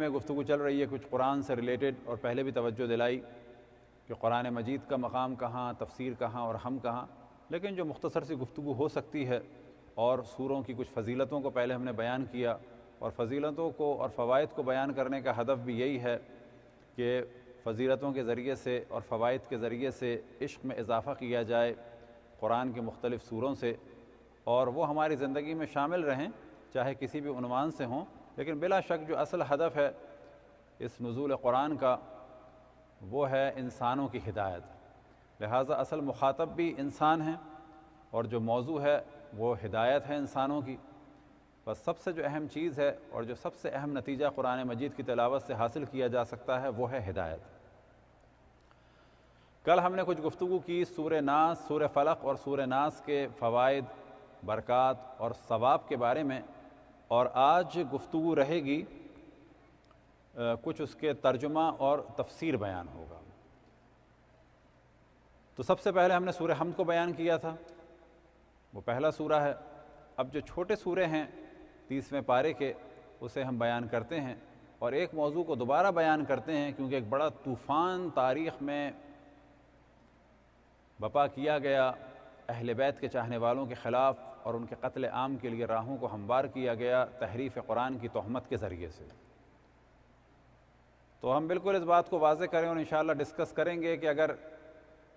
میں گفتگو چل رہی ہے کچھ قرآن سے ریلیٹڈ، اور پہلے بھی توجہ دلائی کہ قرآن مجید کا مقام کہاں، تفسیر کہاں اور ہم کہاں، لیکن جو مختصر سی گفتگو ہو سکتی ہے، اور سوروں کی کچھ فضیلتوں کو پہلے ہم نے بیان کیا، اور فضیلتوں کو اور فوائد کو بیان کرنے کا ہدف بھی یہی ہے کہ فضیلتوں کے ذریعے سے اور فوائد کے ذریعے سے عشق میں اضافہ کیا جائے قرآن کے مختلف سوروں سے، اور وہ ہماری زندگی میں شامل رہیں، چاہے کسی بھی عنوان سے ہوں، لیکن بلا شک جو اصل ہدف ہے اس نزول قرآن کا وہ ہے انسانوں کی ہدایت، لہٰذا اصل مخاطب بھی انسان ہیں، اور جو موضوع ہے وہ ہدایت ہے انسانوں کی۔ بس سب سے جو اہم چیز ہے اور جو سب سے اہم نتیجہ قرآن مجید کی تلاوت سے حاصل کیا جا سکتا ہے وہ ہے ہدایت۔ کل ہم نے کچھ گفتگو کی سورہ ناس، سورہ فلق اور سورہ ناس کے فوائد، برکات اور ثواب کے بارے میں، اور آج گفتگو رہے گی کچھ اس کے ترجمہ اور تفسیر بیان ہوگا۔ تو سب سے پہلے ہم نے سورہ حمد کو بیان کیا تھا، وہ پہلا سورہ ہے۔ اب جو چھوٹے سورے ہیں 30ویں پارے کے، اسے ہم بیان کرتے ہیں، اور ایک موضوع کو دوبارہ بیان کرتے ہیں کیونکہ ایک بڑا طوفان تاریخ میں بپا کیا گیا اہل بیت کے چاہنے والوں کے خلاف، اور ان کے قتل عام کے لیے راہوں کو ہموار کیا گیا تحریف قرآن کی تہمت کے ذریعے سے۔ تو ہم بالکل اس بات کو واضح کریں اور انشاءاللہ ڈسکس کریں گے کہ اگر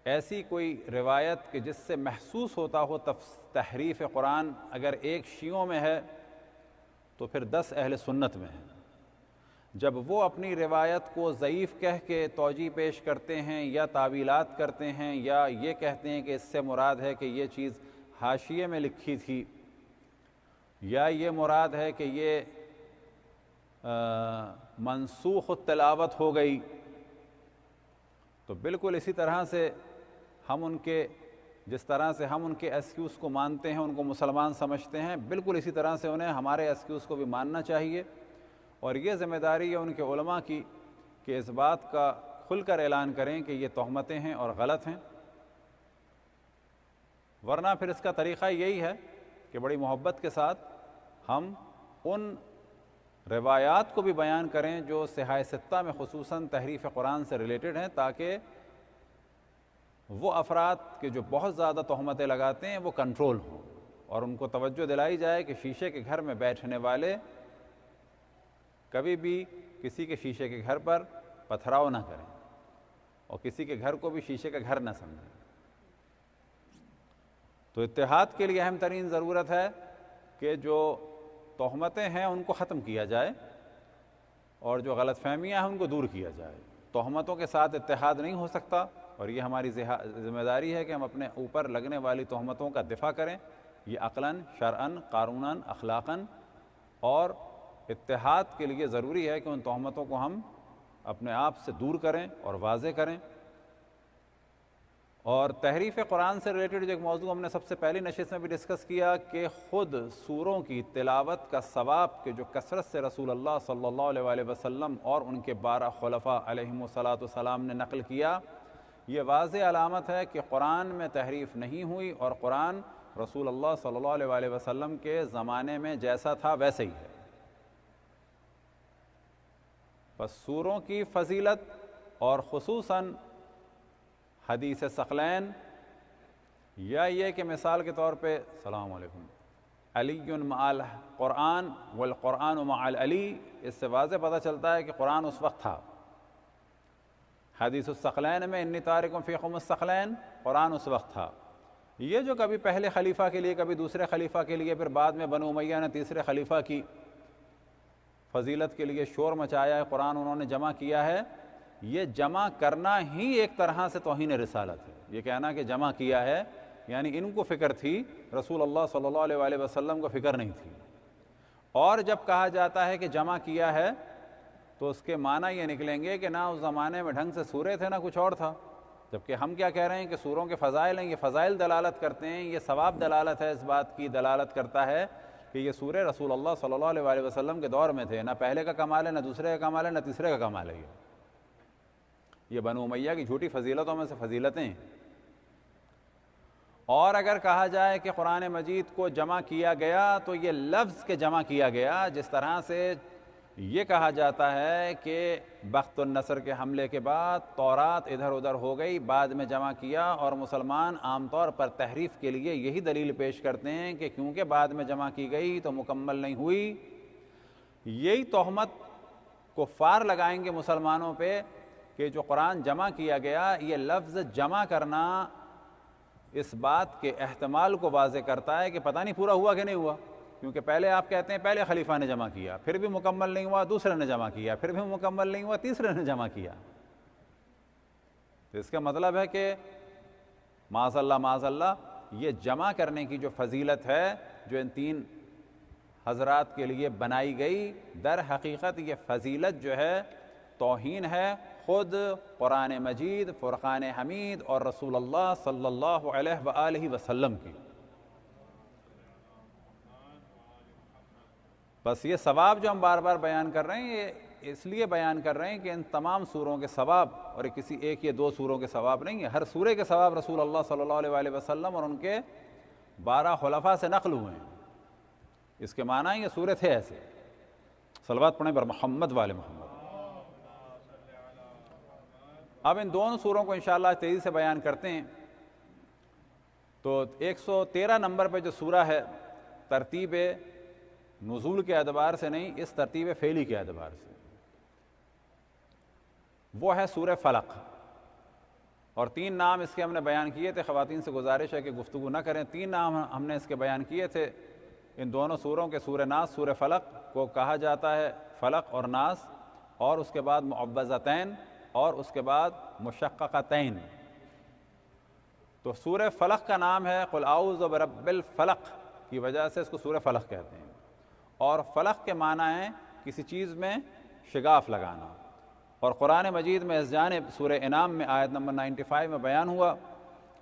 ایسی کوئی روایت کہ جس سے محسوس ہوتا ہو تحریف قرآن اگر ایک شیعوں میں ہے تو پھر 10 اہل سنت میں ہے۔ جب وہ اپنی روایت کو ضعیف کہہ کے توجیہ پیش کرتے ہیں یا تعویلات کرتے ہیں یا یہ کہتے ہیں کہ اس سے مراد ہے کہ یہ چیز حاشیے میں لکھی تھی، یا یہ مراد ہے کہ یہ منسوخ التلاوت ہو گئی، تو بالکل اسی طرح سے ہم ان کے جس طرح سے ہم ان کے ایکسکیوز کو مانتے ہیں، ان کو مسلمان سمجھتے ہیں، بالکل اسی طرح سے انہیں ہمارے ایکسکیوز کو بھی ماننا چاہیے، اور یہ ذمہ داری ہے ان کے علماء کی کہ اس بات کا کھل کر اعلان کریں کہ یہ تہمتیں ہیں اور غلط ہیں، ورنہ پھر اس کا طریقہ یہی ہے کہ بڑی محبت کے ساتھ ہم ان روایات کو بھی بیان کریں جو صحاح ستہ میں خصوصاً تحریف قرآن سے ریلیٹڈ ہیں، تاکہ وہ افراد کے جو بہت زیادہ تہمتیں لگاتے ہیں وہ کنٹرول ہوں، اور ان کو توجہ دلائی جائے کہ شیشے کے گھر میں بیٹھنے والے کبھی بھی کسی کے شیشے کے گھر پر پتھراؤ نہ کریں، اور کسی کے گھر کو بھی شیشے کا گھر نہ سمجھیں۔ تو اتحاد کے لیے اہم ترین ضرورت ہے کہ جو تہمتیں ہیں ان کو ختم کیا جائے، اور جو غلط فہمیاں ہیں ان کو دور کیا جائے۔ تہمتوں کے ساتھ اتحاد نہیں ہو سکتا، اور یہ ہماری ذمہ داری ہے کہ ہم اپنے اوپر لگنے والی تہمتوں کا دفاع کریں، یہ عقلاً، شرعاً، قانوناً، اخلاقاً، اور اتحاد کے لیے ضروری ہے کہ ان تہمتوں کو ہم اپنے آپ سے دور کریں اور واضح کریں۔ اور تحریف قرآن سے ریلیٹڈ جو ایک موضوع ہم نے سب سے پہلی نشست میں بھی ڈسکس کیا کہ خود سوروں کی تلاوت کا ثواب کے جو کثرت سے رسول اللہ صلی اللہ علیہ وآلہ وسلم اور ان کے 12 خلفاء علیہم السلام نے نقل کیا، یہ واضح علامت ہے کہ قرآن میں تحریف نہیں ہوئی، اور قرآن رسول اللہ صلی اللہ علیہ وآلہ وسلم کے زمانے میں جیسا تھا ویسے ہی ہے۔ بس سوروں کی فضیلت اور خصوصاً حدیث ثقلین، یا یہ کہ مثال کے طور پہ السلام علیکم علی مع القرآن والقرآن مع العلی، اس سے واضح پتہ چلتا ہے کہ قرآن اس وقت تھا۔ حدیث الثقلین میں انی تارکم فیکم الثقلین، قرآن اس وقت تھا۔ یہ جو کبھی پہلے خلیفہ کے لیے، کبھی دوسرے خلیفہ کے لیے، پھر بعد میں بنو امیہ نے تیسرے خلیفہ کی فضیلت کے لیے شور مچایا ہے، قرآن انہوں نے جمع کیا ہے، یہ جمع کرنا ہی ایک طرح سے توہین رسالت ہے۔ یہ کہنا کہ جمع کیا ہے یعنی ان کو فکر تھی، رسول اللہ صلی اللہ علیہ وآلہ وسلم کو فکر نہیں تھی۔ اور جب کہا جاتا ہے کہ جمع کیا ہے تو اس کے معنی یہ نکلیں گے کہ نہ اس زمانے میں ڈھنگ سے سورے تھے نہ کچھ اور تھا، جبکہ ہم کیا کہہ رہے ہیں کہ سوروں کے فضائل ہیں، یہ فضائل دلالت کرتے ہیں، یہ ثواب دلالت ہے، اس بات کی دلالت کرتا ہے کہ یہ سورے رسول اللہ صلی اللہ علیہ وآلہ وسلم کے دور میں تھے، نہ پہلے کا کمال ہے، نہ دوسرے کا کمال ہے، نہ تیسرے کا کمال ہے۔ یہ بنو امیہ کی جھوٹی فضیلتوں میں سے فضیلتیں ہیں۔ اور اگر کہا جائے کہ قرآن مجید کو جمع کیا گیا تو یہ لفظ کے جمع کیا گیا، جس طرح سے یہ کہا جاتا ہے کہ بخت النصر کے حملے کے بعد تورات ادھر ادھر ہو گئی، بعد میں جمع کیا، اور مسلمان عام طور پر تحریف کے لیے یہی دلیل پیش کرتے ہیں کہ کیونکہ بعد میں جمع کی گئی تو مکمل نہیں ہوئی۔ یہی تہمت کفار لگائیں گے مسلمانوں پہ کہ جو قرآن جمع کیا گیا، یہ لفظ جمع کرنا اس بات کے احتمال کو واضح کرتا ہے کہ پتہ نہیں پورا ہوا کہ نہیں ہوا، کیونکہ پہلے آپ کہتے ہیں پہلے خلیفہ نے جمع کیا، پھر بھی مکمل نہیں ہوا، دوسرے نے جمع کیا، پھر بھی مکمل نہیں ہوا، تیسرے نے جمع کیا۔ تو اس کا مطلب ہے کہ معاذ اللہ یہ جمع کرنے کی جو فضیلت ہے جو ان تین حضرات کے لیے بنائی گئی، در حقیقت یہ فضیلت جو ہے توہین ہے خود قرآن مجید، فرقان حمید اور رسول اللہ صلی اللہ علیہ وآلہ وسلم کی۔ بس یہ ثواب جو ہم بار بار بیان کر رہے ہیں، یہ اس لیے بیان کر رہے ہیں کہ ان تمام سوروں کے ثواب، اور کسی ایک یا دو سوروں کے ثواب نہیں ہے، ہر سورے کے ثواب رسول اللہ صلی اللہ علیہ وآلہ وسلم اور ان کے 12 خلفاء سے نقل ہوئے ہیں۔ اس کے معنی یہ سورے تھے ایسے۔ صلوات پڑھیں بر محمد والے محمد۔ اب ان دونوں سوروں کو انشاءاللہ تیزی سے بیان کرتے ہیں۔ تو 113 نمبر پہ جو سورہ ہے، ترتیب نزول کے اعتبار سے نہیں، اس ترتیب فعلی کے اعتبار سے، وہ ہے سورہ فلق۔ اور 3 نام اس کے ہم نے بیان کیے تھے، خواتین سے گزارش ہے کہ گفتگو نہ کریں۔ 3 نام ہم نے اس کے بیان کیے تھے۔ ان دونوں سوروں کے سورہ ناس، سورہ فلق کو کہا جاتا ہے، فلق اور ناس، اور اس کے بعد معوذتین، اور اس کے بعد مشققتین۔ تو سورہ فلق کا نام ہے قل اعوذ برب الفلق کی وجہ سے اس کو سورہ فلق کہتے ہیں۔ اور فلق کے معنی ہے کسی چیز میں شگاف لگانا، اور قرآن مجید میں اس جانب سورہ انعام میں آیت نمبر 95 میں بیان ہوا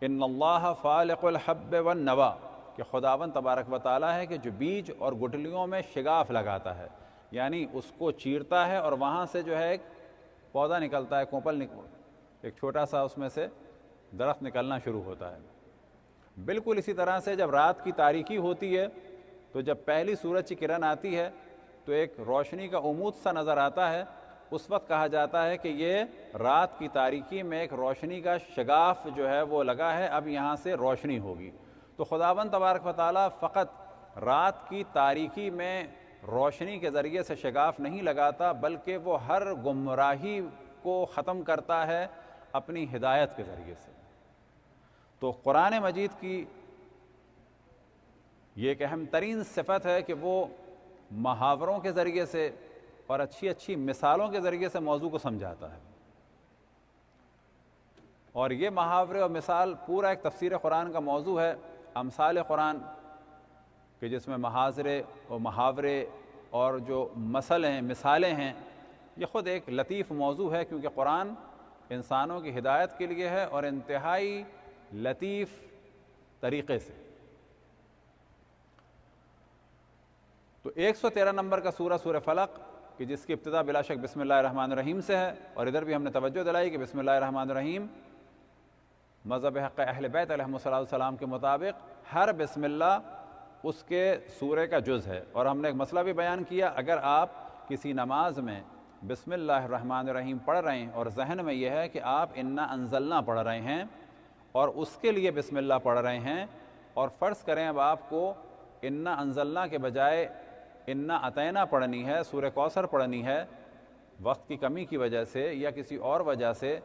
ان اللہ فالق الحب والنوا، کہ خداوند تبارک و تعالیٰ ہے کہ جو بیج اور گٹلیوں میں شگاف لگاتا ہے، یعنی اس کو چیرتا ہے اور وہاں سے جو ہے ایک پودا نکلتا ہے، کوپل ایک چھوٹا سا اس میں سے درخت نکلنا شروع ہوتا ہے۔ بالکل اسی طرح سے جب رات کی تاریکی ہوتی ہے تو جب پہلی سورج کی کرن آتی ہے تو ایک روشنی کا عمود سا نظر آتا ہے، اس وقت کہا جاتا ہے کہ یہ رات کی تاریکی میں ایک روشنی کا شگاف جو ہے وہ لگا ہے، اب یہاں سے روشنی ہوگی۔ تو خداوند تبارک و تعالیٰ فقط رات کی تاریکی میں روشنی کے ذریعے سے شگاف نہیں لگاتا، بلکہ وہ ہر گمراہی کو ختم کرتا ہے اپنی ہدایت کے ذریعے سے۔ تو قرآن مجید کی یہ ایک اہم ترین صفت ہے کہ وہ محاوروں کے ذریعے سے اور اچھی اچھی مثالوں کے ذریعے سے موضوع کو سمجھاتا ہے، اور یہ محاورے اور مثال پورا ایک تفسیر قرآن کا موضوع ہے۔ امثال قرآن کہ جس میں محاورے اور محاورے اور جو مثل ہیں، مثالیں ہیں، یہ خود ایک لطیف موضوع ہے، کیونکہ قرآن انسانوں کی ہدایت کے لیے ہے اور انتہائی لطیف طریقے سے۔ تو 113 نمبر کا سورہ سورہ فلق کہ جس کی ابتدا بلا شک بسم اللہ الرحمن الرحیم سے ہے، اور ادھر بھی ہم نے توجہ دلائی کہ بسم اللہ الرحمن الرحیم مذہب حق اہل بیت علیہم السلام کے مطابق ہر بسم اللہ اس کے سورہ کا جز ہے۔ اور ہم نے ایک مسئلہ بھی بیان کیا، اگر آپ کسی نماز میں بسم اللہ الرحمن الرحیم پڑھ رہے ہیں اور ذہن میں یہ ہے کہ آپ انا انزلنا پڑھ رہے ہیں اور اس کے لیے بسم اللہ پڑھ رہے ہیں، اور فرض کریں اب آپ کو انا انزلنا کے بجائے انا اطینا پڑھنی ہے، سورہ کوثر پڑھنی ہے، وقت کی کمی کی وجہ سے یا کسی اور وجہ سے،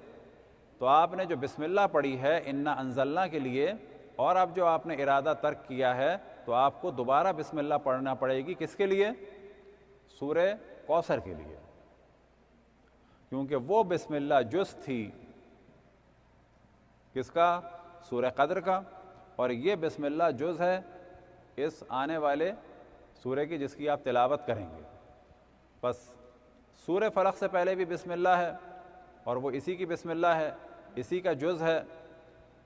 تو آپ نے جو بسم اللہ پڑھی ہے انا انزلنا کے لیے، اور اب جو آپ نے ارادہ ترک کیا ہے تو آپ کو دوبارہ بسم اللہ پڑھنا پڑے گی۔ کس کے لیے؟ سورہ کوثر کے لیے، کیونکہ وہ بسم اللہ جز تھی کس کا؟ سورہ قدر کا، اور یہ بسم اللہ جز ہے اس آنے والے سورہ کی جس کی آپ تلاوت کریں گے۔ بس سورہ فلق سے پہلے بھی بسم اللہ ہے، اور وہ اسی کی بسم اللہ ہے، اسی کا جز ہے،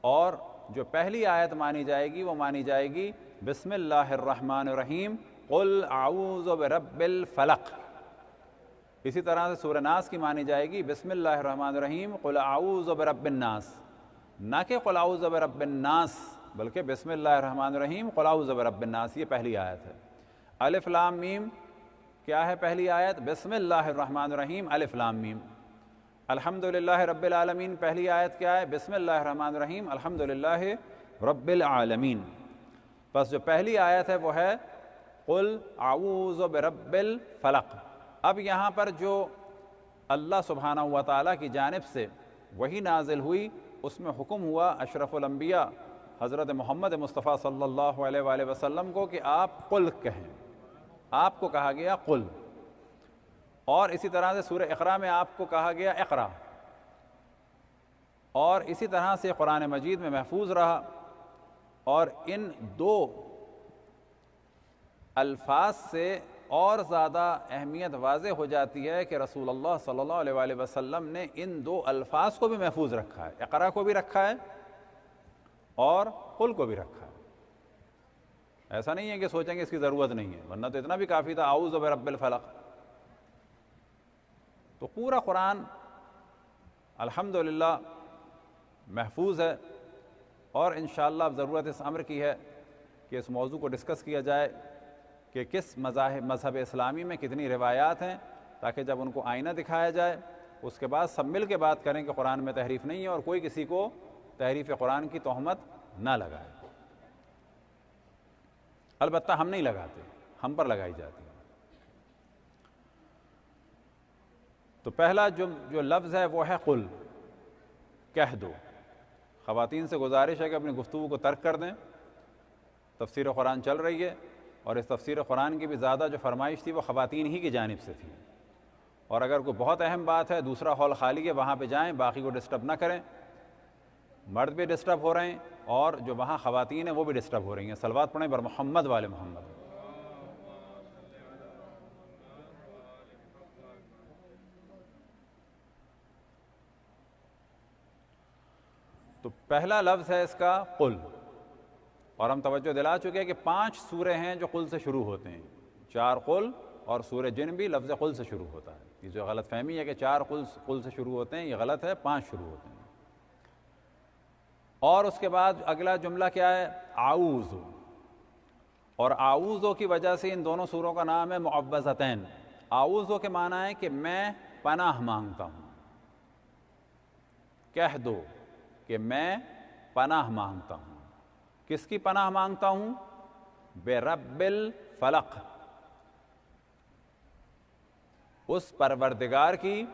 اور جو پہلی آیت مانی جائے گی وہ مانی جائے گی بسم اللہ الرحمن الرحیم قل اعوذ برب الفلق۔ اسی طرح سے سورہ ناس کی مانی جائے گی بسم اللہ الرحمن الرحیم قل اعوذ برب الناس، نہ کہ قل اعوذ برب الناس، بلکہ بسم اللہ الرحمن الرحیم قل اعوذ برب الناس، یہ پہلی آیت ہے۔ الف لام میم کیا ہے پہلی آیت؟ بسم اللہ الرحمن الرحیم الف لام میم۔ الحمدللہ رب العالمین پہلی آیت کیا ہے؟ بسم اللہ الرحمن الرحیم الحمدللہ رب العالمین۔ بس جو پہلی آیت ہے وہ ہے قل اعوذ برب الفلق۔ اب یہاں پر جو اللہ سبحانہ و تعالیٰ کی جانب سے وحی نازل ہوئی، اس میں حکم ہوا اشرف الانبیاء حضرت محمد مصطفیٰ صلی اللہ علیہ وآلہ وسلم کو کہ آپ قل کہیں، آپ کو کہا گیا قل۔ اور اسی طرح سے سورہ اقرا میں آپ کو کہا گیا اقرا، اور اسی طرح سے قرآن مجید میں محفوظ رہا۔ اور ان دو الفاظ سے اور زیادہ اہمیت واضح ہو جاتی ہے کہ رسول اللہ صلی اللہ علیہ وآلہ وسلم نے ان دو الفاظ کو بھی محفوظ رکھا ہے، اقرا کو بھی رکھا ہے اور قل کو بھی رکھا ہے۔ ایسا نہیں ہے کہ سوچیں کہ اس کی ضرورت نہیں ہے، ورنہ تو اتنا بھی کافی تھا اعوذ برب الفلق۔ تو پورا قرآن الحمدللہ محفوظ ہے، اور انشاءاللہ اب ضرورت اس امر کی ہے کہ اس موضوع کو ڈسکس کیا جائے کہ کس مذہب اسلامی میں کتنی روایات ہیں، تاکہ جب ان کو آئینہ دکھایا جائے اس کے بعد سب مل کے بات کریں کہ قرآن میں تحریف نہیں ہے، اور کوئی کسی کو تحریف قرآن کی تہمت نہ لگائے۔ البتہ ہم نہیں لگاتے، ہم پر لگائی جاتی ہے۔ تو پہلا جو لفظ ہے وہ ہے قل، کہہ دو۔ خواتین سے گزارش ہے کہ اپنی گفتگو کو ترک کر دیں، تفسیر قرآن چل رہی ہے، اور اس تفسیر قرآن کی بھی زیادہ جو فرمائش تھی وہ خواتین ہی کی جانب سے تھی۔ اور اگر کوئی بہت اہم بات ہے، دوسرا ہال خالی ہے، وہاں پہ جائیں، باقی کو ڈسٹرب نہ کریں۔ مرد بھی ڈسٹرب ہو رہے ہیں، اور جو وہاں خواتین ہیں وہ بھی ڈسٹرب ہو رہی ہیں۔ صلوات پڑھیں بر محمد والے محمد۔ تو پہلا لفظ ہے اس کا قل، اور ہم توجہ دلا چکے ہیں کہ 5 سورے ہیں جو قل سے شروع ہوتے ہیں، 4 قل اور سورہ جن بھی لفظ قل سے شروع ہوتا ہے۔ یہ جو غلط فہمی ہے کہ 4 قل سے شروع ہوتے ہیں، یہ غلط ہے، 5 شروع ہوتے ہیں۔ اور اس کے بعد اگلا جملہ کیا ہے؟ اعوذ، اور اعوذ کی وجہ سے ان دونوں سوروں کا نام ہے معوذتین۔ اعوذ کے معنی ہے کہ میں پناہ مانگتا ہوں، کہہ دو کہ میں پناہ مانگتا ہوں۔ کس کی پناہ مانگتا ہوں؟ برب الفلق، اس پروردگار کی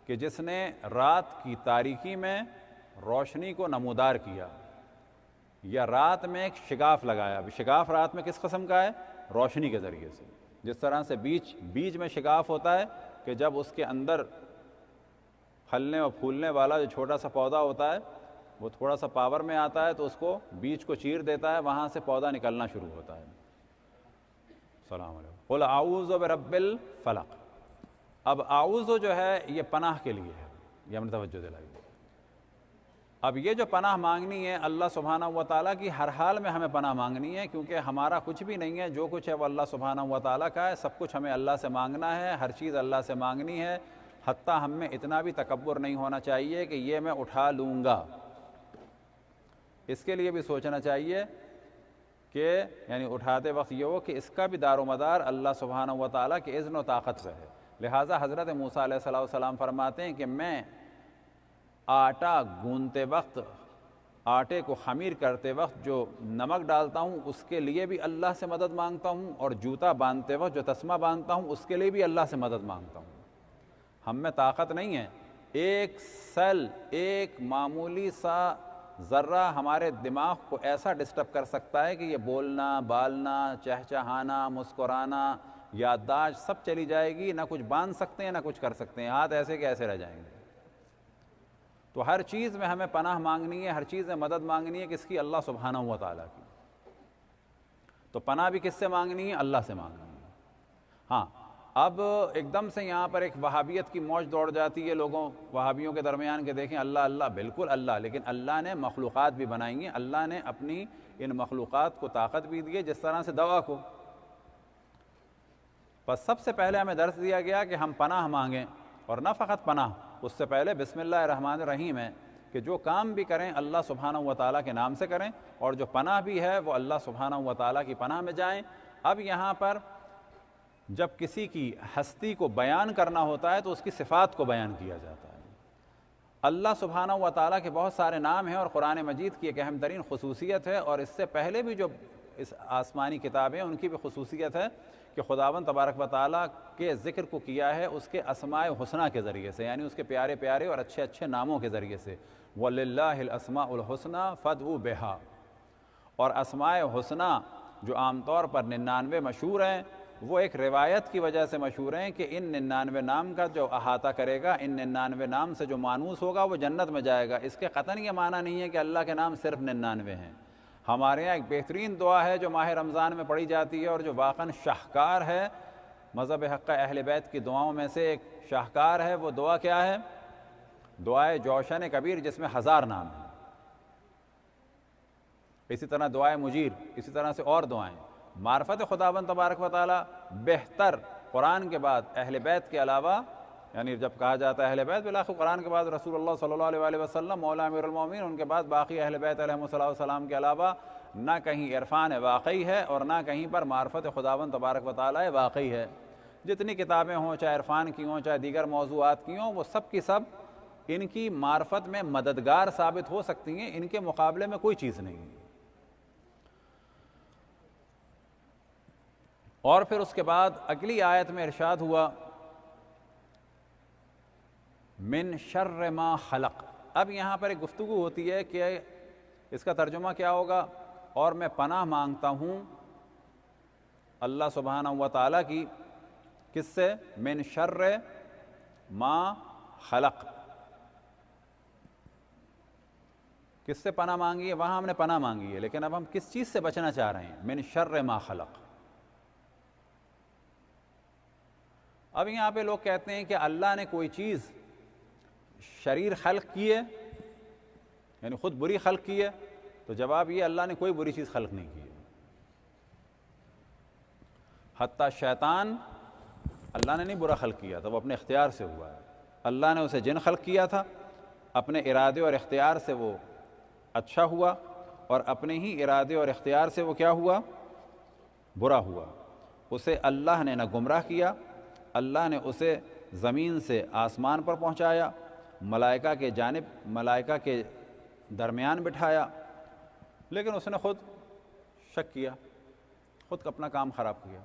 کہ جس نے رات کی تاریکی میں روشنی کو نمودار کیا، یا رات میں ایک شگاف لگایا۔ شگاف رات میں کس قسم کا ہے؟ روشنی کے ذریعے سے۔ جس طرح سے بیج میں شگاف ہوتا ہے کہ جب اس کے اندر پھلنے اور پھولنے والا جو چھوٹا سا پودا ہوتا ہے وہ تھوڑا سا پاور میں آتا ہے تو اس کو بیج کو چیر دیتا ہے، وہاں سے پودا نکلنا شروع ہوتا ہے۔ السلام علیکم۔ قل اعوذ برب الفلق۔ اب اعوذ جو ہے یہ پناہ کے لیے ہے، یہ ہم نے توجہ دلائی۔ اب یہ جو پناہ مانگنی ہے اللہ سبحانہ و تعالیٰ کی، ہر حال میں ہمیں پناہ مانگنی ہے، کیونکہ ہمارا کچھ بھی نہیں ہے، جو کچھ ہے وہ اللہ سبحانہ و تعالیٰ کا ہے۔ سب کچھ ہمیں اللہ سے مانگنا ہے، ہر چیز اللہ سے مانگنی ہے۔ حتیٰ ہم میں اتنا بھی تکبر نہیں ہونا چاہیے کہ یہ میں اٹھا لوں گا۔ اس کے لیے بھی سوچنا چاہیے کہ یعنی اٹھاتے وقت یہ ہو کہ اس کا بھی دار و مدار اللہ سبحانہ و تعالیٰ کے اذن و طاقت پہ ہے۔ لہٰذا حضرت موسیٰ علیہ السلام فرماتے ہیں کہ میں آٹا گوندتے وقت، آٹے کو خمیر کرتے وقت جو نمک ڈالتا ہوں اس کے لیے بھی اللہ سے مدد مانگتا ہوں، اور جوتا باندھتے وقت جو تسمہ باندھتا ہوں اس کے لیے بھی اللہ سے مدد مانگتا ہوں۔ ہم میں طاقت نہیں ہے، ایک سیل، ایک معمولی سا ذرہ ہمارے دماغ کو ایسا ڈسٹرب کر سکتا ہے کہ یہ بولنا، بالنا، چہچہانا، مسکرانا، یادداشت سب چلی جائے گی، نہ کچھ باندھ سکتے ہیں نہ کچھ کر سکتے ہیں، ہاتھ ایسے کہ ایسے رہ جائیں گے۔ تو ہر چیز میں ہمیں پناہ مانگنی ہے، ہر چیز میں مدد مانگنی ہے، کس کی؟ اللہ سبحانہ و تعالیٰ کی۔ تو پناہ بھی کس سے مانگنی ہے؟ اللہ سے مانگنی ہے۔ ہاں، اب ایک دم سے یہاں پر ایک وہابیت کی موج دوڑ جاتی ہے لوگوں، وہابیوں کے درمیان کہ دیکھیں اللہ اللہ، بالکل اللہ، لیکن اللہ نے مخلوقات بھی بنائی ہیں، اللہ نے اپنی ان مخلوقات کو طاقت بھی دی ہے، جس طرح سے دوا کو۔ بس سب سے پہلے ہمیں درس دیا گیا کہ ہم پناہ مانگیں، اور نہ فقط پناہ، اس سے پہلے بسم اللہ الرحمن الرحیم ہے کہ جو کام بھی کریں اللہ سبحانہ و تعالیٰ کے نام سے کریں، اور جو پناہ بھی ہے وہ اللہ سبحانہ و تعالیٰ کی پناہ میں جائیں۔ اب یہاں پر جب کسی کی ہستی کو بیان کرنا ہوتا ہے تو اس کی صفات کو بیان کیا جاتا ہے۔ اللہ سبحانہ و تعالیٰ کے بہت سارے نام ہیں، اور قرآن مجید کی ایک اہم ترین خصوصیت ہے، اور اس سے پہلے بھی جو اس آسمانی کتابیں ان کی بھی خصوصیت ہے کہ خداوند تبارک و تعالیٰ کے ذکر کو کیا ہے اس کے اسماء حسنہ کے ذریعے سے، یعنی اس کے پیارے پیارے اور اچھے اچھے ناموں کے ذریعے سے۔ وَلِلَّهِ الْأَسْمَاءُ الْحُسْنَى فَادْعُوا بِهَا، اور اسماء حسنہ جو عام طور پر 99 مشہور ہیں، وہ ایک روایت کی وجہ سے مشہور ہیں کہ ان 99 نام کا جو احاطہ کرے گا، ان 99 نام سے جو مانوس ہوگا وہ جنت میں جائے گا۔ اس کے قطعاً یہ معنی نہیں ہے کہ اللہ کے نام صرف 99 ہیں۔ ہمارے یہاں ایک بہترین دعا ہے جو ماہ رمضان میں پڑھی جاتی ہے اور جو واقعاً شاہکار ہے، مذہب حق اہل بیت کی دعاؤں میں سے ایک شاہکار ہے۔ وہ دعا کیا ہے؟ دعائے جوشن کبیر، جس میں 1000 نام ہیں۔ اسی طرح دعائے مجیر، اسی طرح سے اور دعائیں۔ معرفت خداوند تبارک و تعالیٰ بہتر قرآن کے بعد اہل بیت کے علاوہ، یعنی جب کہا جاتا ہے اہل بیت، بالآخر قرآن کے بعد رسول اللہ صلی اللہ علیہ وآلہ وسلم مولا امیر المومنین، ان کے بعد باقی اہل بیت علیہم السلام کے علاوہ نہ کہیں عرفان واقعی ہے اور نہ کہیں پر معرفت خداوند تبارک و تعالیٰ واقعی ہے۔ جتنی کتابیں ہوں، چاہے عرفان کی ہوں، چاہے دیگر موضوعات کی ہوں، وہ سب کی سب ان کی معرفت میں مددگار ثابت ہو سکتی ہیں، ان کے مقابلے میں کوئی چیز نہیں ہے۔ اور پھر اس کے بعد اگلی آیت میں ارشاد ہوا من شر ما خلق۔ اب یہاں پر ایک گفتگو ہوتی ہے کہ اس کا ترجمہ کیا ہوگا، اور میں پناہ مانگتا ہوں اللہ سبحانہ و تعالیٰ کی، کس سے؟ من شر ما خلق، کس سے پناہ مانگی ہے؟ وہاں ہم نے پناہ مانگی ہے، لیکن اب ہم کس چیز سے بچنا چاہ رہے ہیں؟ من شر ما خلق۔ اب یہاں پہ لوگ کہتے ہیں کہ اللہ نے کوئی چیز شریر خلق کی ہے، یعنی خود بری خلق کی ہے، تو جواب یہ، اللہ نے کوئی بری چیز خلق نہیں کی ہے۔ حتیٰ شیطان اللہ نے نہیں برا خلق کیا تھا، وہ اپنے اختیار سے ہوا ہے۔ اللہ نے اسے جن خلق کیا تھا، اپنے ارادے اور اختیار سے وہ اچھا ہوا، اور اپنے ہی ارادے اور اختیار سے وہ کیا ہوا؟ برا ہوا۔ اسے اللہ نے نہ گمراہ کیا، اللہ نے اسے زمین سے آسمان پر پہنچایا، ملائکہ کے درمیان بٹھایا، لیکن اس نے خود شک کیا، خود اپنا کام خراب کیا۔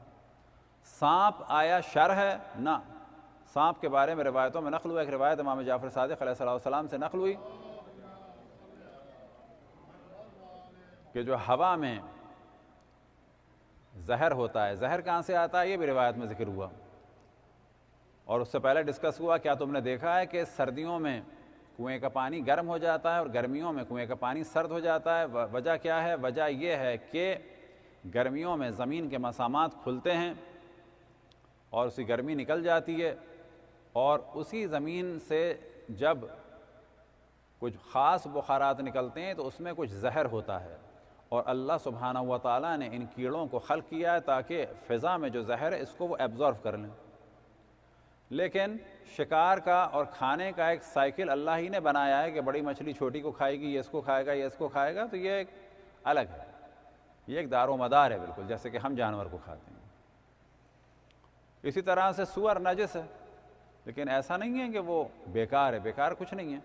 سانپ آیا شر ہے؟ نہ، سانپ کے بارے میں روایتوں میں نقل ہوا، ایک روایت امام جعفر صادق علیہ السلام سے نقل ہوئی کہ جو ہوا میں زہر ہوتا ہے، زہر کہاں سے آتا ہے یہ بھی روایت میں ذکر ہوا۔ اور اس سے پہلے ڈسکس ہوا، کیا تم نے دیکھا ہے کہ سردیوں میں کنویں کا پانی گرم ہو جاتا ہے اور گرمیوں میں کنویں کا پانی سرد ہو جاتا ہے؟ وجہ کیا ہے؟ وجہ یہ ہے کہ گرمیوں میں زمین کے مسامات کھلتے ہیں اور اسی گرمی نکل جاتی ہے، اور اسی زمین سے جب کچھ خاص بخارات نکلتے ہیں تو اس میں کچھ زہر ہوتا ہے، اور اللہ سبحانہ و تعالیٰ نے ان کیڑوں کو خلق کیا ہے تاکہ فضا میں جو زہر ہے اس کو وہ ایبزارو کر لیں۔ لیکن شکار کا اور کھانے کا ایک سائیکل اللہ ہی نے بنایا ہے کہ بڑی مچھلی چھوٹی کو کھائے گی، یہ اس کو کھائے گا، یہ اس کو کھائے گا، تو یہ ایک الگ ہے، یہ ایک دار و مدار ہے بالکل، جیسے کہ ہم جانور کو کھاتے ہیں۔ اسی طرح سے سور نجس ہے، لیکن ایسا نہیں ہے کہ وہ بیکار ہے، بیکار کچھ نہیں ہے۔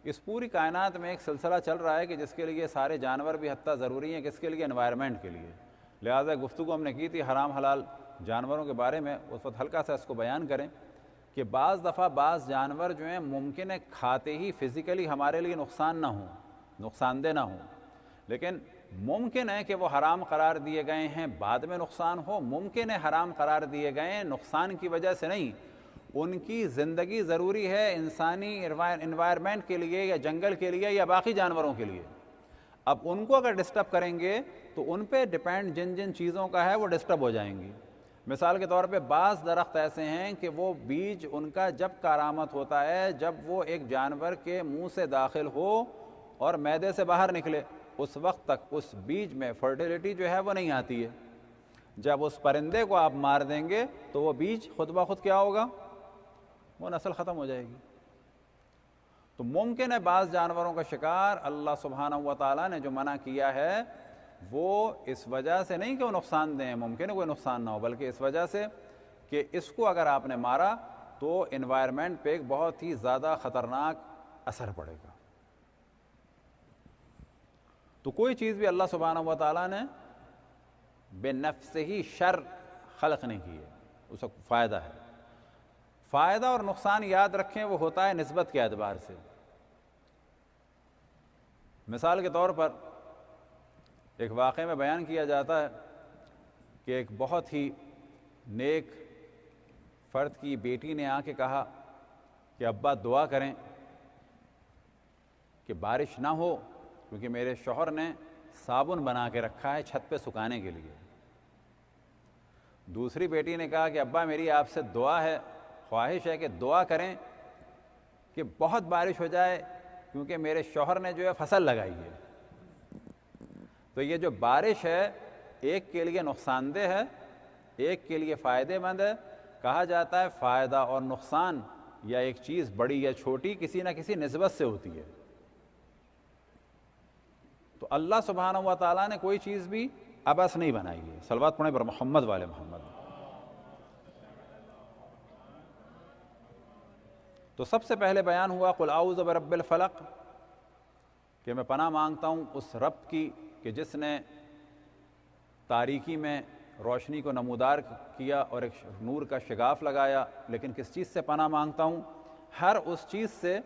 اس پوری کائنات میں ایک سلسلہ چل رہا ہے کہ جس کے لیے سارے جانور بھی حتیٰ ضروری ہیں، کس کے لیے؟ انوائرمنٹ کے لیے۔ لہٰذا گفتگو ہم نے کی تھی حرام حلال جانوروں کے بارے میں، اس وقت ہلکا سا اس کو بیان کریں کہ بعض دفعہ بعض جانور جو ہیں ممکن ہے کھاتے ہی فزیکلی ہمارے لیے نقصان نہ ہوں، نقصان دہ نہ ہوں، لیکن ممکن ہے کہ وہ حرام قرار دیے گئے ہیں بعد میں نقصان ہو، ممکن ہے حرام قرار دیے گئے ہیں نقصان کی وجہ سے نہیں، ان کی زندگی ضروری ہے انسانی انوائرمنٹ کے لیے یا جنگل کے لیے یا باقی جانوروں کے لیے۔ اب ان کو اگر ڈسٹرب کریں گے تو ان پہ ڈیپینڈ جن جن چیزوں کا ہے وہ ڈسٹرب ہو جائیں گی۔ مثال کے طور پہ بعض درخت ایسے ہیں کہ وہ بیج ان کا جب کارآمد ہوتا ہے جب وہ ایک جانور کے منہ سے داخل ہو اور معدے سے باہر نکلے، اس وقت تک اس بیج میں فرٹیلیٹی جو ہے وہ نہیں آتی ہے۔ جب اس پرندے کو آپ مار دیں گے تو وہ بیج خود بخود کیا ہوگا؟ وہ نسل ختم ہو جائے گی۔ تو ممکن ہے بعض جانوروں کا شکار اللہ سبحانہ و تعالیٰ نے جو منع کیا ہے وہ اس وجہ سے نہیں کہ وہ نقصان دیں، ممکن ہے کوئی نقصان نہ ہو، بلکہ اس وجہ سے کہ اس کو اگر آپ نے مارا تو انوائرمنٹ پہ ایک بہت ہی زیادہ خطرناک اثر پڑے گا۔ تو کوئی چیز بھی اللہ سبحانہ و تعالیٰ نے بے نفس ہی شر خلق نہیں کی ہے، اس کا فائدہ ہے۔ فائدہ اور نقصان یاد رکھیں وہ ہوتا ہے نسبت کے اعتبار سے۔ مثال کے طور پر ایک واقعے میں بیان کیا جاتا ہے کہ ایک بہت ہی نیک فرد کی بیٹی نے آ کے کہا کہ ابا دعا کریں کہ بارش نہ ہو، کیونکہ میرے شوہر نے صابن بنا کے رکھا ہے چھت پہ سکھانے کے لیے۔ دوسری بیٹی نے کہا کہ ابا میری آپ سے دعا ہے، خواہش ہے کہ دعا کریں کہ بہت بارش ہو جائے، کیونکہ میرے شوہر نے جو ہے فصل لگائی ہے۔ تو یہ جو بارش ہے ایک کے لیے نقصان دہ ہے، ایک کے لیے فائدہ مند ہے۔ کہا جاتا ہے فائدہ اور نقصان یا ایک چیز بڑی یا چھوٹی کسی نہ کسی نسبت سے ہوتی ہے۔ تو اللہ سبحانہ و تعالیٰ نے کوئی چیز بھی عبث نہیں بنائی ہے۔ صلوات پڑھیں پر محمد والے محمد۔ تو سب سے پہلے بیان ہوا قل اعوذ برب الفلق، کہ میں پناہ مانگتا ہوں اس رب کی کہ جس نے تاریکی میں روشنی کو نمودار کیا اور ایک نور کا شگاف لگایا۔ لیکن کس چیز سے پناہ مانگتا ہوں؟ ہر اس چیز سے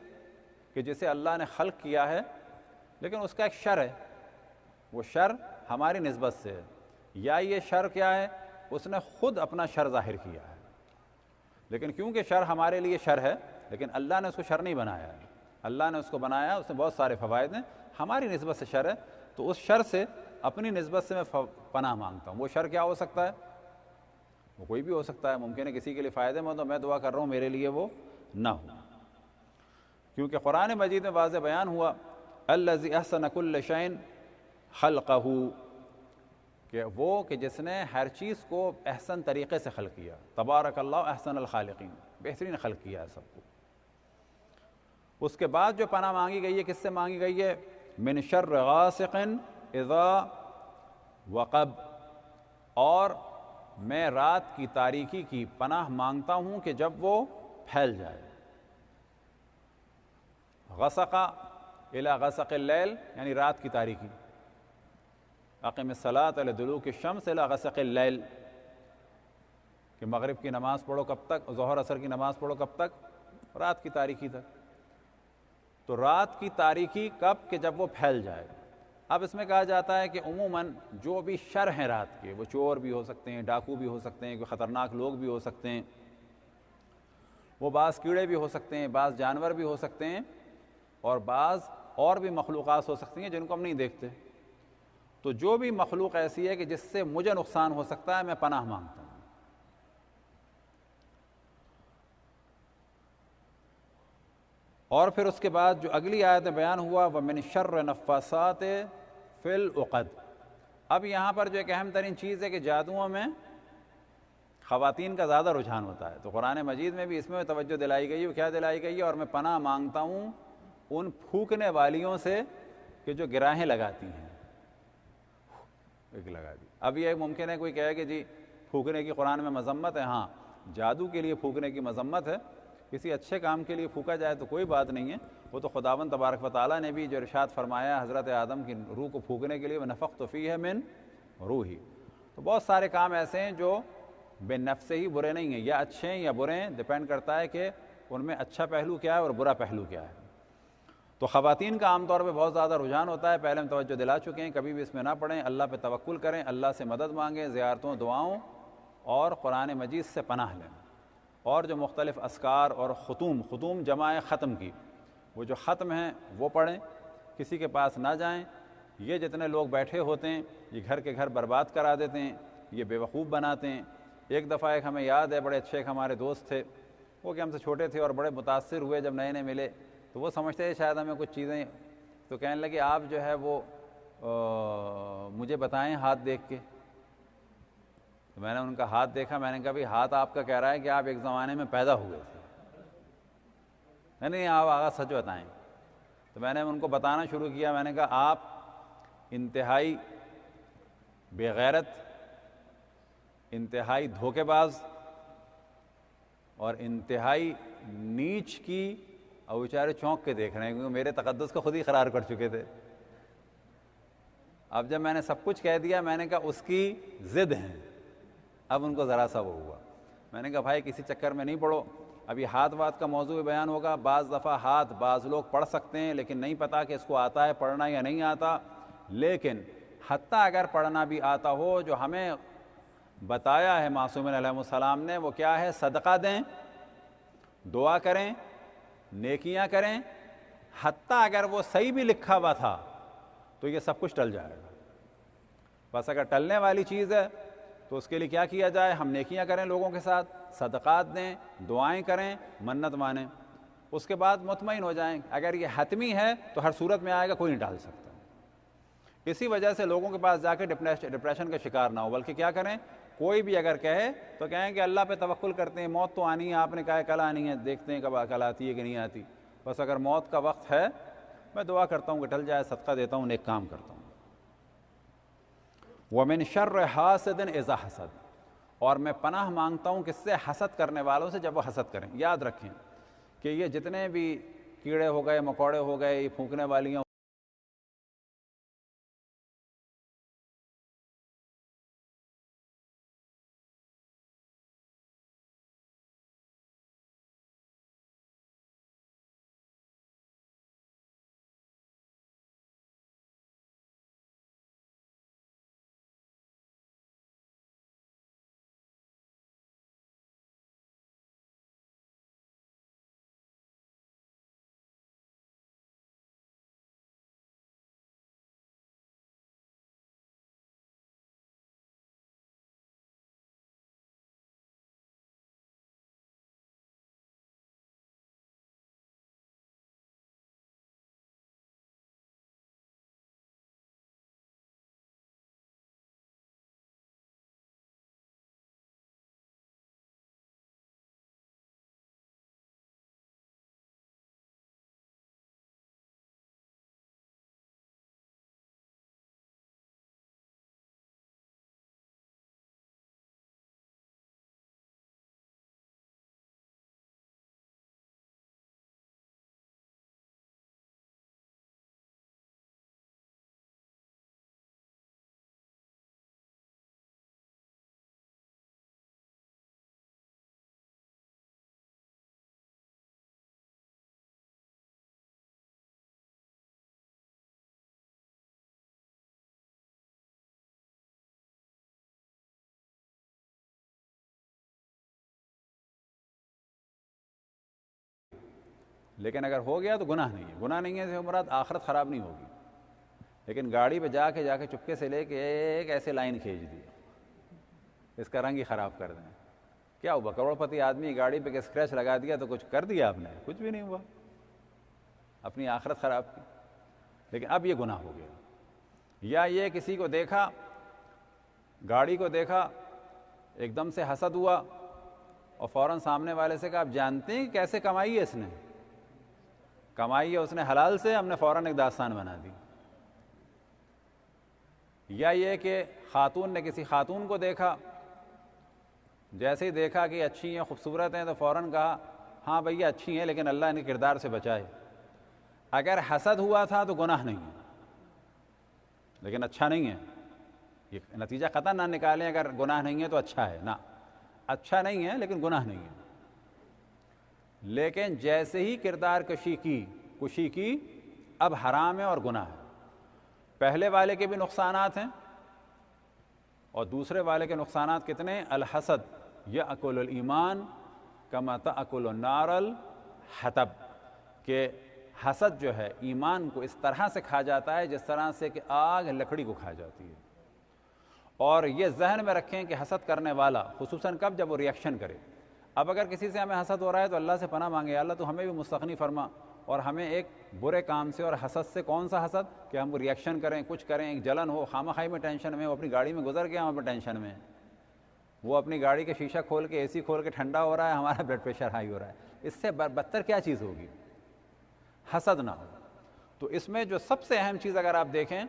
کہ جسے اللہ نے خلق کیا ہے لیکن اس کا ایک شر ہے، وہ شر ہماری نسبت سے ہے، یا یہ شر کیا ہے؟ اس نے خود اپنا شر ظاہر کیا ہے۔ لیکن کیونکہ شر ہمارے لیے شر ہے، لیکن اللہ نے اس کو شر نہیں بنایا ہے، اللہ نے اس کو بنایا، اس میں بہت سارے فوائد ہیں، ہماری نسبت سے شر ہے، تو اس شر سے اپنی نسبت سے میں پناہ مانگتا ہوں۔ وہ شر کیا ہو سکتا ہے؟ وہ کوئی بھی ہو سکتا ہے، ممکن ہے کسی کے لیے فائدہ مند ہو، میں دعا کر رہا ہوں میرے لیے وہ نہ ہو، کیونکہ قرآن مجید میں واضح بیان ہوا الذی احسن کل شیء خلقہ، کہ وہ کہ جس نے ہر چیز کو احسن طریقے سے خلق کیا، تبارک اللہ احسن الخالقین، بہترین خلق کیا ہے سب کو۔ اس کے بعد جو پناہ مانگی گئی ہے کس سے مانگی گئی ہے؟ من شر غاسق اذا وقب، اور میں رات کی تاریکی کی پناہ مانگتا ہوں کہ جب وہ پھیل جائے۔ غسق الی غسق اللیل، یعنی رات کی تاریکی۔ اقم الصلاۃ لدلوک الشمس الی غسق اللیل، کہ مغرب کی نماز پڑھو کب تک؟ ظہر عصر کی نماز پڑھو کب تک؟ رات کی تاریکی تک۔ تو رات کی تاریکی کب؟ کہ جب وہ پھیل جائے۔ اب اس میں کہا جاتا ہے کہ عموماً جو بھی شر ہیں رات کے، وہ چور بھی ہو سکتے ہیں، ڈاکو بھی ہو سکتے ہیں، کوئی خطرناک لوگ بھی ہو سکتے ہیں، وہ بعض کیڑے بھی ہو سکتے ہیں، بعض جانور بھی ہو سکتے ہیں، اور بعض اور بھی مخلوقات ہو سکتی ہیں جن کو ہم نہیں دیکھتے۔ تو جو بھی مخلوق ایسی ہے کہ جس سے مجھے نقصان ہو سکتا ہے، میں پناہ مانگتا ہوں۔ اور پھر اس کے بعد جو اگلی آیت میں بیان ہوا وَمِن شَرِّ نَفَّاسَاتِ فِي الْعُقَدِ، اب یہاں پر جو ایک اہم ترین چیز ہے کہ جادوؤں میں خواتین کا زیادہ رجحان ہوتا ہے، تو قرآن مجید میں بھی اس میں توجہ دلائی گئی ہے۔ کیا دلائی گئی ہے؟ اور میں پناہ مانگتا ہوں ان پھونکنے والیوں سے کہ جو گراہیں لگاتی ہیں، ایک لگا دی۔ اب یہ ممکن ہے کوئی کہے کہ جی پھونکنے کی قرآن میں مذمت ہے، ہاں جادو کے لیے پھونکنے کی مذمت ہے، کسی اچھے کام کے لیے پھونکا جائے تو کوئی بات نہیں ہے، وہ تو خداوند تبارک و تعالیٰ نے بھی جو ارشاد فرمایا حضرت آدم کی روح کو پھونکنے کے لیے وَنَفَخْتُ فِيهِ مِن روحی، تو بہت سارے کام ایسے ہیں جو بے نفس سے ہی برے نہیں ہیں، یا اچھے ہیں یا برے ہیں، ڈیپینڈ کرتا ہے کہ ان میں اچھا پہلو کیا ہے اور برا پہلو کیا ہے۔ تو خواتین کا عام طور پہ بہت زیادہ رجحان ہوتا ہے، پہلے ہم توجہ دلا چکے ہیں، کبھی بھی اس میں نہ پڑیں، اللہ پہ توکل کریں، اللہ سے مدد مانگیں، زیارتوں دعاؤں اور قرآن مجید سے پناہ لیں، اور جو مختلف اذکار اور ختوم جمع ختم کی، وہ جو ختم ہیں وہ پڑھیں، کسی کے پاس نہ جائیں۔ یہ جتنے لوگ بیٹھے ہوتے ہیں یہ گھر کے گھر برباد کرا دیتے ہیں، یہ بیوقوف بناتے ہیں۔ ایک دفعہ ایک ہمیں یاد ہے، بڑے اچھے ایک ہمارے دوست تھے، وہ کہ ہم سے چھوٹے تھے اور بڑے متاثر ہوئے جب نئے نئے ملے، تو وہ سمجھتے ہیں شاید ہمیں کچھ چیزیں، تو کہنے لگے آپ جو ہے وہ مجھے بتائیں ہاتھ دیکھ کے۔ تو میں نے ان کا ہاتھ دیکھا، میں نے کہا بھائی ہاتھ آپ کا کہہ رہا ہے کہ آپ ایک زمانے میں پیدا ہوئے تھے، نہیں آپ آغاز سچ بتائیں۔ تو میں نے ان کو بتانا شروع کیا، میں نے کہا آپ انتہائی بے غیرت، انتہائی دھوکے باز اور انتہائی نیچ کی، اور بیچارے چونک کے دیکھ رہے ہیں کیونکہ میرے تقدس کو خود ہی قرار کر چکے تھے۔ اب جب میں نے سب کچھ کہہ دیا، میں نے کہا اس کی ضد ہیں، اب ان کو ذرا سا وہ ہوا۔ میں نے کہا بھائی کسی چکر میں نہیں پڑو، اب یہ ہاتھ وات کا موضوع بیان ہوگا۔ بعض دفعہ ہاتھ بعض لوگ پڑھ سکتے ہیں لیکن نہیں پتہ کہ اس کو آتا ہے پڑھنا یا نہیں آتا، لیکن حتیٰ اگر پڑھنا بھی آتا ہو، جو ہمیں بتایا ہے معصومین علیہ السلام نے، وہ کیا ہے؟ صدقہ دیں، دعا کریں، نیکیاں کریں۔ حتیٰ اگر وہ صحیح بھی لکھا ہوا تھا تو یہ سب کچھ ٹل جائے گا۔ بس اگر ٹلنے والی چیز ہے تو اس کے لیے کیا کیا جائے؟ ہم نیکیاں کریں لوگوں کے ساتھ، صدقات دیں، دعائیں کریں، منت مانیں، اس کے بعد مطمئن ہو جائیں۔ اگر یہ حتمی ہے تو ہر صورت میں آئے گا، کوئی نہیں ٹال سکتا۔ اسی وجہ سے لوگوں کے پاس جا کے ڈپریشن کا شکار نہ ہو، بلکہ کیا کریں؟ کوئی بھی اگر کہے تو کہیں کہ اللہ پہ توکل کرتے ہیں، موت تو آنی ہے، آپ نے کہا ہے کل آنی ہے، دیکھتے ہیں کب کل آتی ہے کہ نہیں آتی۔ بس اگر موت کا وقت ہے، میں دعا کرتا ہوں کہ ٹل جائے، صدقہ دیتا ہوں، نیک کام کرتا ہوں۔ وَمِن شَرِّ حَاسِدٍ إِذَا حَسَدَ، اور میں پناہ مانگتا ہوں کس سے؟ حسد کرنے والوں سے جب وہ حسد کریں۔ یاد رکھیں کہ یہ جتنے بھی کیڑے ہو گئے، مکوڑے ہو گئے، یہ پھونکنے والیاں، لیکن اگر ہو گیا تو گناہ نہیں ہے۔ گناہ نہیں ہے سے مراد آخرت خراب نہیں ہوگی، لیکن گاڑی پہ جا کے چپکے سے لے کے ایک ایسے لائن کھینچ دی، اس کا رنگ ہی خراب کر دیں۔ کیا ہوا؟ کروڑ پتی آدمی گاڑی پہ اسکریچ لگا دیا تو کچھ کر دیا آپ نے؟ کچھ بھی نہیں ہوا، اپنی آخرت خراب کی۔ لیکن اب یہ گناہ ہو گیا۔ یا یہ کسی کو دیکھا، گاڑی کو دیکھا، ایک دم سے حسد ہوا اور فوراً سامنے والے سے کہا آپ جانتے ہیں کہ کیسے کمائی ہے اس نے؟ کمائی ہے اس نے حلال سے، ہم نے فوراً ایک داستان بنا دی۔ یا یہ کہ خاتون نے کسی خاتون کو دیکھا، جیسے ہی دیکھا کہ اچھی ہیں، خوبصورت ہیں، تو فوراً کہا ہاں بھیا اچھی ہیں لیکن اللہ ان کے کردار سے بچائے۔ اگر حسد ہوا تھا تو گناہ نہیں ہے، لیکن اچھا نہیں ہے۔ یہ نتیجہ قطعا نہ نکالیں اگر گناہ نہیں ہے تو اچھا ہے، نہ، اچھا نہیں ہے لیکن گناہ نہیں ہے۔ لیکن جیسے ہی کردار کشی کی اب حرام ہے اور گناہ ہے۔ پہلے والے کے بھی نقصانات ہیں اور دوسرے والے کے نقصانات کتنے؟ الحسد یأکل الایمان کما تأکل النار الحطب، کہ حسد جو ہے ایمان کو اس طرح سے کھا جاتا ہے جس طرح سے کہ آگ لکڑی کو کھا جاتی ہے۔ اور یہ ذہن میں رکھیں کہ حسد کرنے والا خصوصاً کب؟ جب وہ ریئیکشن کرے۔ اب اگر کسی سے ہمیں حسد ہو رہا ہے تو اللہ سے پناہ مانگے، اللہ تو ہمیں بھی مستغنی فرما، اور ہمیں ایک برے کام سے اور حسد سے، کون سا حسد؟ کہ ہم ریئیکشن کریں، کچھ کریں، ایک جلن ہو، خامخواہی میں ٹینشن میں، وہ اپنی گاڑی میں گزر گیا ہم اپنے ٹینشن میں، وہ اپنی گاڑی کے شیشہ کھول کے اے سی کھول کے ٹھنڈا ہو رہا ہے، ہمارا بلڈ پریشر ہائی ہو رہا ہے۔ اس سے بدتر کیا چیز ہوگی؟ حسد نہ ہو۔ تو اس میں جو سب سے اہم چیز اگر آپ دیکھیں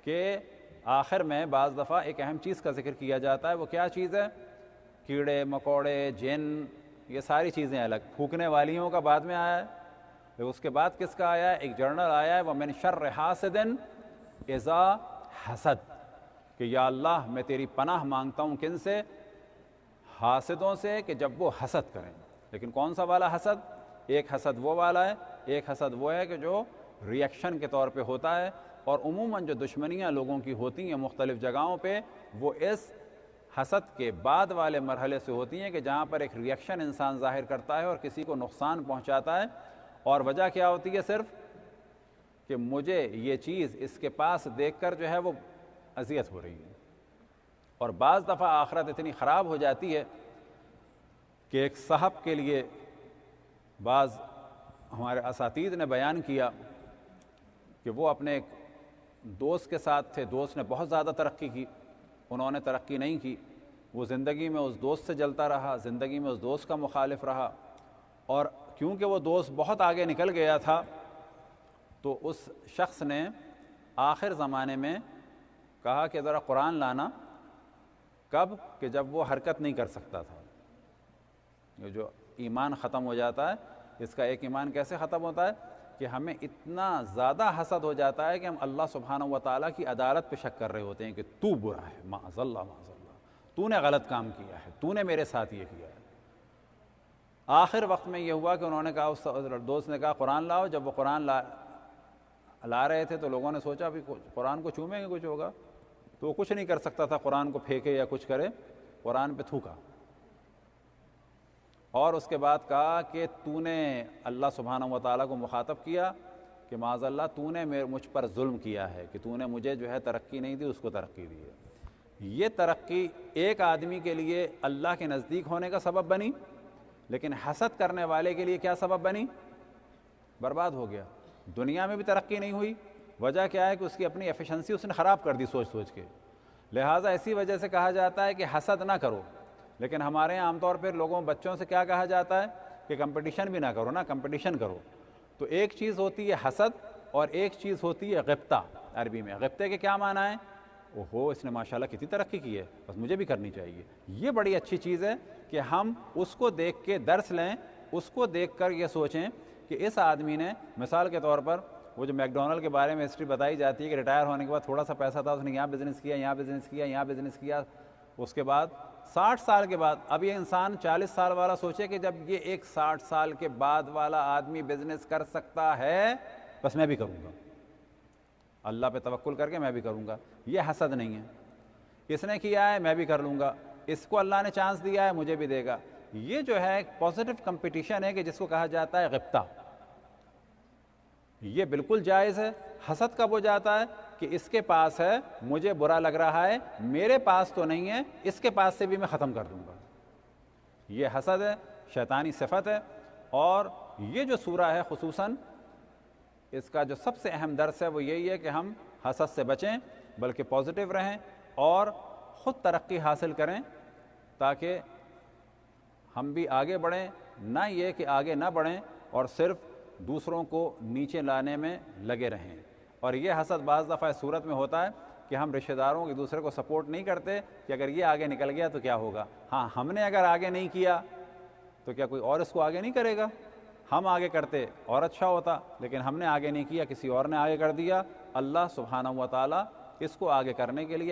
کہ آخر میں بعض دفعہ ایک اہم چیز کا ذکر کیا جاتا ہے، وہ کیا چیز ہے؟ کیڑے مکوڑے، جن، یہ ساری چیزیں الگ. پھونکنے والیوں کا بعد میں آیا ہے, پھر اس کے بعد کس کا آیا ہے؟ ایک جرنل آیا ہے وَمِن شَرِّ حَاسِدٍ اِذَا حَسَد, کہ یا اللہ میں تیری پناہ مانگتا ہوں کن سے؟ حاسدوں سے, کہ جب وہ حسد کریں. لیکن کون سا والا حسد؟ ایک حسد وہ والا ہے, ایک حسد وہ ہے کہ جو ریئیکشن کے طور پہ ہوتا ہے, اور عموماً جو دشمنیاں لوگوں کی ہوتی ہیں مختلف جگہوں پہ وہ اس حسد کے بعد والے مرحلے سے ہوتی ہیں کہ جہاں پر ایک ریئیکشن انسان ظاہر کرتا ہے اور کسی کو نقصان پہنچاتا ہے, اور وجہ کیا ہوتی ہے؟ صرف کہ مجھے یہ چیز اس کے پاس دیکھ کر جو ہے وہ اذیت ہو رہی ہے. اور بعض دفعہ آخرت اتنی خراب ہو جاتی ہے کہ ایک صاحب کے لیے بعض ہمارے اساتذہ نے بیان کیا کہ وہ اپنے ایک دوست کے ساتھ تھے, دوست نے بہت زیادہ ترقی کی, انہوں نے ترقی نہیں کی, وہ زندگی میں اس دوست سے جلتا رہا, زندگی میں اس دوست کا مخالف رہا, اور کیونکہ وہ دوست بہت آگے نکل گیا تھا تو اس شخص نے آخر زمانے میں کہا کہ ذرا قرآن لانا. کب؟ کہ جب وہ حرکت نہیں کر سکتا تھا. یہ جو ایمان ختم ہو جاتا ہے, اس کا ایک ایمان کیسے ختم ہوتا ہے کہ ہمیں اتنا زیادہ حسد ہو جاتا ہے کہ ہم اللہ سبحانہ و تعالیٰ کی عدالت پہ شک کر رہے ہوتے ہیں کہ تو برا ہے, معاذ اللہ معاذ اللہ, تو نے غلط کام کیا ہے, تو نے میرے ساتھ یہ کیا ہے. آخر وقت میں یہ ہوا کہ انہوں نے کہا, اس دوست نے کہا قرآن لاؤ. جب وہ قرآن لا رہے تھے تو لوگوں نے سوچا بھی قرآن کو چومیں گے کچھ ہوگا, تو وہ کچھ نہیں کر سکتا تھا, قرآن کو پھینکے یا کچھ کرے, قرآن پہ تھوکا, اور اس کے بعد کہا کہ تو نے اللہ سبحانہ و تعالیٰ کو مخاطب کیا کہ معاذ اللہ تو نے مجھ پر ظلم کیا ہے, کہ تو نے مجھے جو ہے ترقی نہیں دی, اس کو ترقی دی ہے. یہ ترقی ایک آدمی کے لیے اللہ کے نزدیک ہونے کا سبب بنی, لیکن حسد کرنے والے کے لیے کیا سبب بنی؟ برباد ہو گیا. دنیا میں بھی ترقی نہیں ہوئی. وجہ کیا ہے کہ اس کی اپنی ایفیشنسی اس نے خراب کر دی سوچ سوچ کے. لہٰذا اسی وجہ سے کہا جاتا ہے کہ حسد نہ کرو, لیکن ہمارے یہاں عام طور پر لوگوں بچوں سے کیا کہا جاتا ہے کہ کمپٹیشن بھی نہ کرو نا, کمپٹیشن کرو. تو ایک چیز ہوتی ہے حسد اور ایک چیز ہوتی ہے غبطہ. عربی میں غبطے کے کیا معنی ہے؟ اوہو اس نے ماشاءاللہ کتنی ترقی کی ہے, بس مجھے بھی کرنی چاہیے. یہ بڑی اچھی چیز ہے کہ ہم اس کو دیکھ کے درس لیں, اس کو دیکھ کر یہ سوچیں کہ اس آدمی نے, مثال کے طور پر وہ جو میک ڈونلڈ کے بارے میں ہسٹری بتائی جاتی ہے کہ ریٹائر ہونے کے بعد تھوڑا سا پیسہ تھا, اس نے یہاں بزنس کیا, یہاں بزنس کیا, یہاں بزنس کیا, اس کے بعد 60 سال کے بعد, اب یہ انسان 40 سال والا سوچے کہ جب یہ ایک 60 سال کے بعد والا آدمی بزنس کر سکتا ہے, بس میں بھی کروں گا, اللہ پہ توکل کر کے میں بھی کروں گا. یہ حسد نہیں ہے. اس نے کیا ہے میں بھی کر لوں گا, اس کو اللہ نے چانس دیا ہے مجھے بھی دے گا. یہ جو ہے ایک پازیٹیو کمپٹیشن ہے کہ جس کو کہا جاتا ہے غبطہ. یہ بالکل جائز ہے. حسد کب ہو جاتا ہے کہ اس کے پاس ہے, مجھے برا لگ رہا ہے, میرے پاس تو نہیں ہے, اس کے پاس سے بھی میں ختم کر دوں گا. یہ حسد ہے, شیطانی صفت ہے. اور یہ جو سورہ ہے خصوصاً اس کا جو سب سے اہم درس ہے وہ یہی ہے کہ ہم حسد سے بچیں, بلکہ پازیٹیو رہیں اور خود ترقی حاصل کریں تاکہ ہم بھی آگے بڑھیں, نہ یہ کہ آگے نہ بڑھیں اور صرف دوسروں کو نیچے لانے میں لگے رہیں. اور یہ حسد بعض دفعہ اس صورت میں ہوتا ہے کہ ہم رشتہ داروں ایک دوسرے کو سپورٹ نہیں کرتے کہ اگر یہ آگے نکل گیا تو کیا ہوگا. ہاں, ہم نے اگر آگے نہیں کیا تو کیا کوئی اور اس کو آگے نہیں کرے گا؟ ہم آگے کرتے اور اچھا ہوتا, لیکن ہم نے آگے نہیں کیا, کسی اور نے آگے کر دیا. اللہ سبحانہ و تعالیٰ اس کو آگے کرنے کے لیے